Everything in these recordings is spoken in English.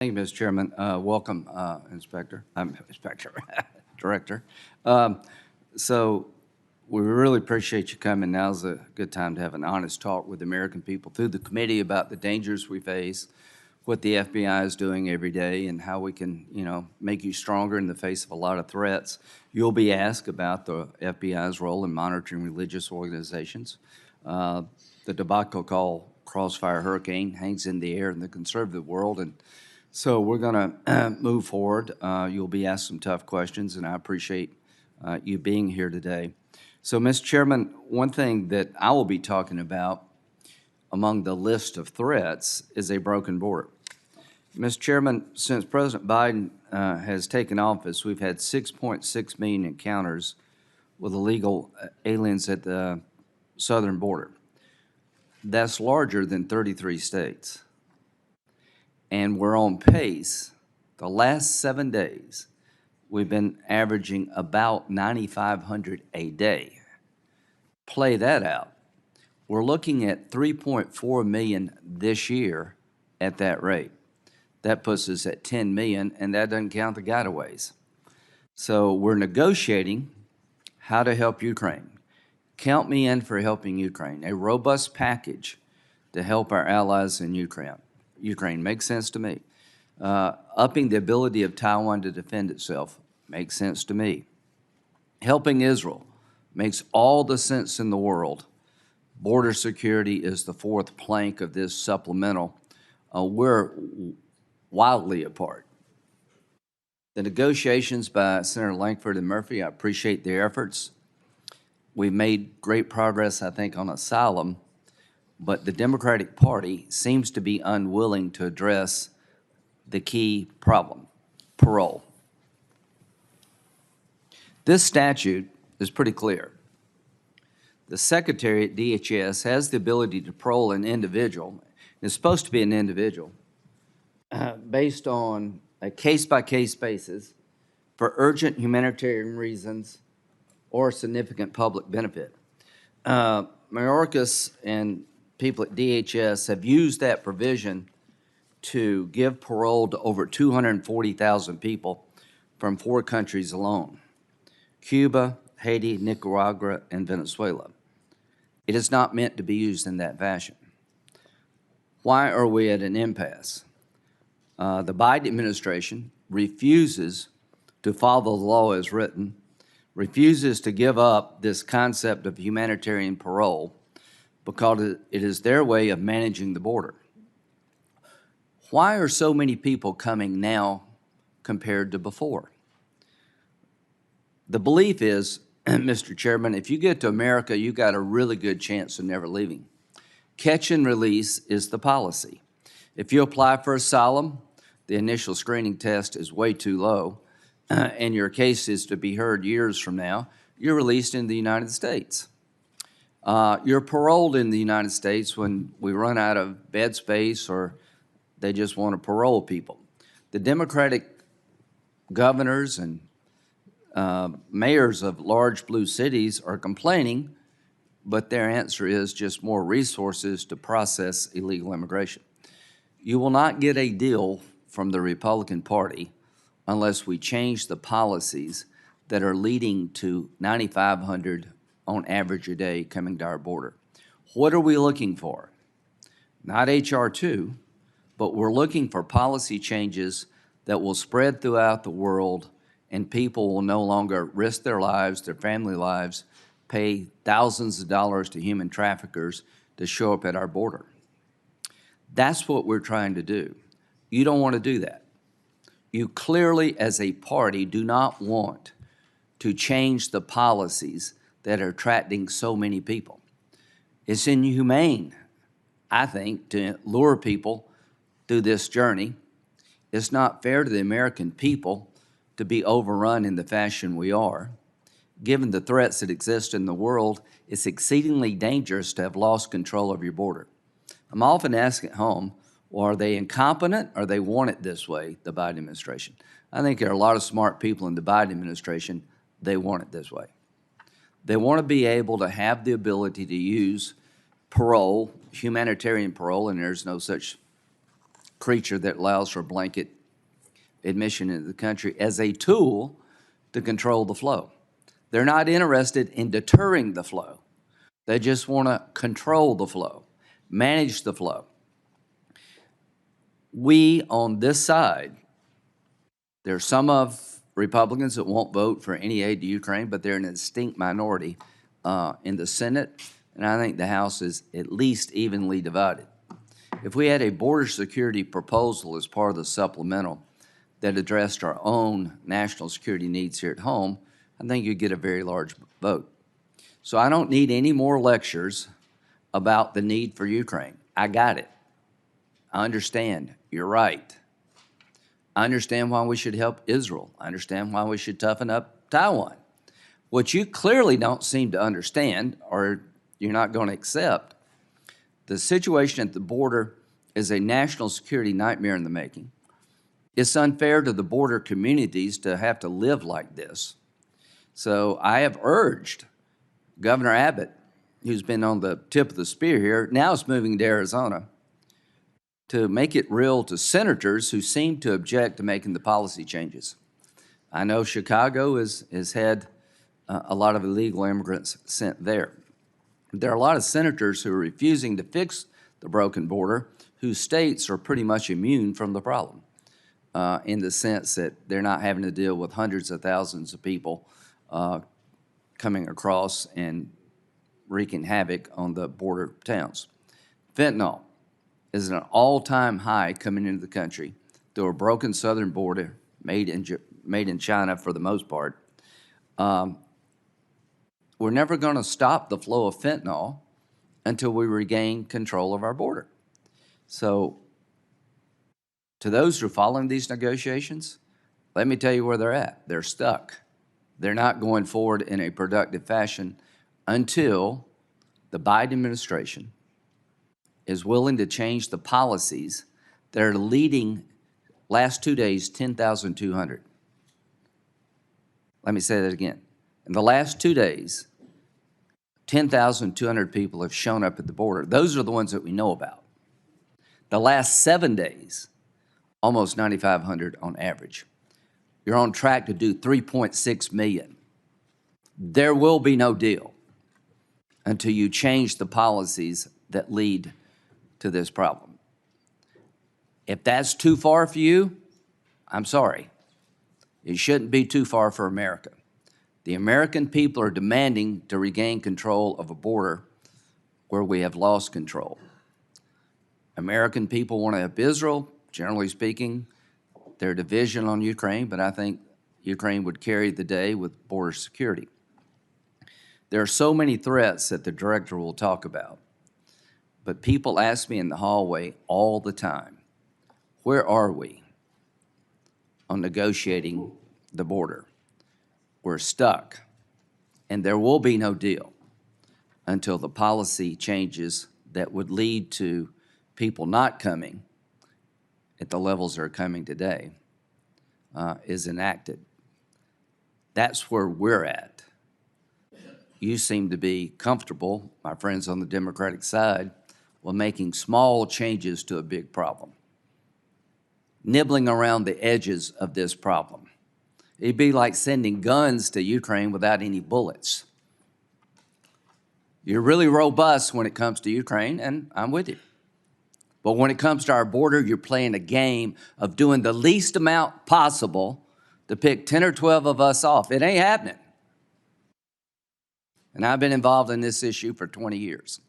Thank you, Mr. Chairman. Welcome, Inspector, Director. So we really appreciate you coming. Now's a good time to have an honest talk with the American people through the committee about the dangers we face, what the FBI is doing every day, and how we can, make you stronger in the face of a lot of threats. You'll be asked about the FBI's role in monitoring religious organizations. The debacle called Crossfire Hurricane hangs in the air in the conservative world, and so we're going to move forward. You'll be asked some tough questions, and I appreciate you being here today. So, Mr. Chairman, one thing that I will be talking about among the list of threats is a broken border. Mr. Chairman, since President Biden has taken office, we've had 6.6 million encounters with illegal aliens at the southern border. That's larger than 33 states. And we're on pace. The last 7 days, we've been averaging about 9,500 a day. Play that out. We're looking at 3.4 million this year at that rate. That puts us at 10 million, and that doesn't count the gotaways. So we're negotiating how to help Ukraine. Count me in for helping Ukraine, a robust package to help our allies in Ukraine makes sense to me. Upping the ability of Taiwan to defend itself makes sense to me. Helping Israel makes all the sense in the world. Border security is the fourth plank of this supplemental. We're wildly apart. The negotiations by Senator Lankford and Murphy, I appreciate their efforts. We've made great progress, I think, on asylum, but the Democratic Party seems to be unwilling to address the key problem, parole. This statute is pretty clear. The Secretary at DHS has the ability to parole an individual. It's supposed to be an individual based on a case-by-case basis for urgent humanitarian reasons or significant public benefit. Mayorkas and people at DHS have used that provision to give parole to over 240,000 people from 4 countries alone: Cuba, Haiti, Nicaragua, and Venezuela. It is not meant to be used in that fashion. Why are we at an impasse? The Biden administration refuses to follow the law as written, refuses to give up this concept of humanitarian parole because it is their way of managing the border. Why are so many people coming now compared to before? The belief is, Mr. Chairman, if you get to America, you got a really good chance of never leaving. Catch and release is the policy. If you apply for asylum, the initial screening test is way too low, and your case is to be heard years from now, you're released in the United States. You're paroled in the United States when we run out of bed space or they just want to parole people. The Democratic governors and mayors of large blue cities are complaining, but their answer is just more resources to process illegal immigration. You will not get a deal from the Republican Party unless we change the policies that are leading to 9,500 on average a day coming to our border. What are we looking for? Not H.R. 2, but we're looking for policy changes that will spread throughout the world, and people will no longer risk their lives, their family lives, pay thousands of dollars to human traffickers to show up at our border. That's what we're trying to do. You don't want to do that. You clearly, as a party, do not want to change the policies that are attracting so many people. It's inhumane, I think, to lure people through this journey. It's not fair to the American people to be overrun in the fashion we are. Given the threats that exist in the world, it's exceedingly dangerous to have lost control of your border. I'm often asked at home, well, are they incompetent or they want it this way, the Biden administration? I think there are a lot of smart people in the Biden administration, they want it this way. They want to be able to have the ability to use parole, humanitarian parole, and there's no such creature that allows for blanket admission into the country as a tool to control the flow. They're not interested in deterring the flow. They just want to control the flow, manage the flow. We on this side, there's some of Republicans that won't vote for any aid to Ukraine, but they're in a distinct minority in the Senate, and I think the House is at least evenly divided. If we had a border security proposal as part of the supplemental that addressed our own national security needs here at home, I think you'd get a very large vote. So I don't need any more lectures about the need for Ukraine. I got it. I understand. You're right. I understand why we should help Israel. I understand why we should toughen up Taiwan. What you clearly don't seem to understand, or you're not going to accept, the situation at the border is a national security nightmare in the making. It's unfair to the border communities to have to live like this. So I have urged Governor Abbott, who's been on the tip of the spear here, now is moving to Arizona, to make it real to senators who seem to object to making the policy changes. I know Chicago has had a lot of illegal immigrants sent there. There are a lot of senators who are refusing to fix the broken border, whose states are pretty much immune from the problem, in the sense that they're not having to deal with hundreds of thousands of people coming across and wreaking havoc on the border towns. Fentanyl is an all-time high coming into the country through a broken southern border made in China for the most part. We're never going to stop the flow of fentanyl until we regain control of our border. So to those who are following these negotiations, let me tell you where they're at. They're stuck. They're not going forward in a productive fashion until the Biden administration is willing to change the policies that are leading, last 2 days, 10,200. Let me say that again. In the last 2 days, 10,200 people have shown up at the border. Those are the ones that we know about. The last 7 days, almost 9,500 on average. You're on track to do 3.6 million. There will be no deal until you change the policies that lead to this problem. If that's too far for you, I'm sorry. It shouldn't be too far for America. The American people are demanding to regain control of a border where we have lost control. American people want to help Israel, generally speaking. Their division on Ukraine, but I think Ukraine would carry the day with border security. There are so many threats that the director will talk about, but people ask me in the hallway all the time, where are we on negotiating the border? We're stuck, and there will be no deal until the policy changes that would lead to people not coming at the levels that are coming today is enacted. That's where we're at. You seem to be comfortable, my friends on the Democratic side, with making small changes to a big problem, nibbling around the edges of this problem. It'd be like sending guns to Ukraine without any bullets. You're really robust when it comes to Ukraine, and I'm with you. But when it comes to our border, you're playing a game of doing the least amount possible to pick 10 or 12 of us off. It ain't happening. And I've been involved in this issue for 20 years.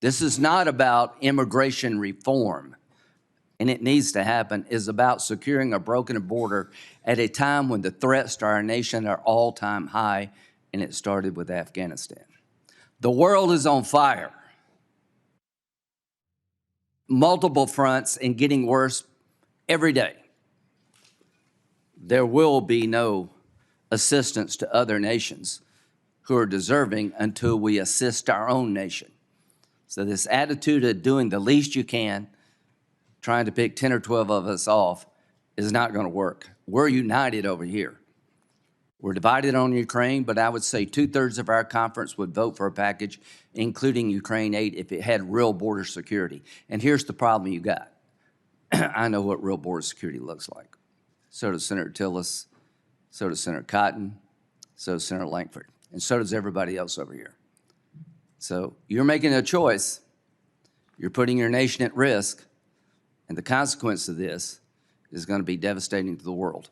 This is not about immigration reform, and it needs to happen. It's about securing a broken border at a time when the threats to our nation are all-time high, and it started with Afghanistan. The world is on fire. Multiple fronts and getting worse every day. There will be no assistance to other nations who are deserving until we assist our own nation. So this attitude of doing the least you can, trying to pick 10 or 12 of us off, is not going to work. We're united over here. We're divided on Ukraine, but I would say 2/3 of our conference would vote for a package, including Ukraine aid, if it had real border security. And here's the problem you got. I know what real border security looks like. So does Senator Tillis, so does Senator Cotton, so does Senator Langford, and so does everybody else over here. So you're making a choice. You're putting your nation at risk, and the consequence of this is going to be devastating to the world.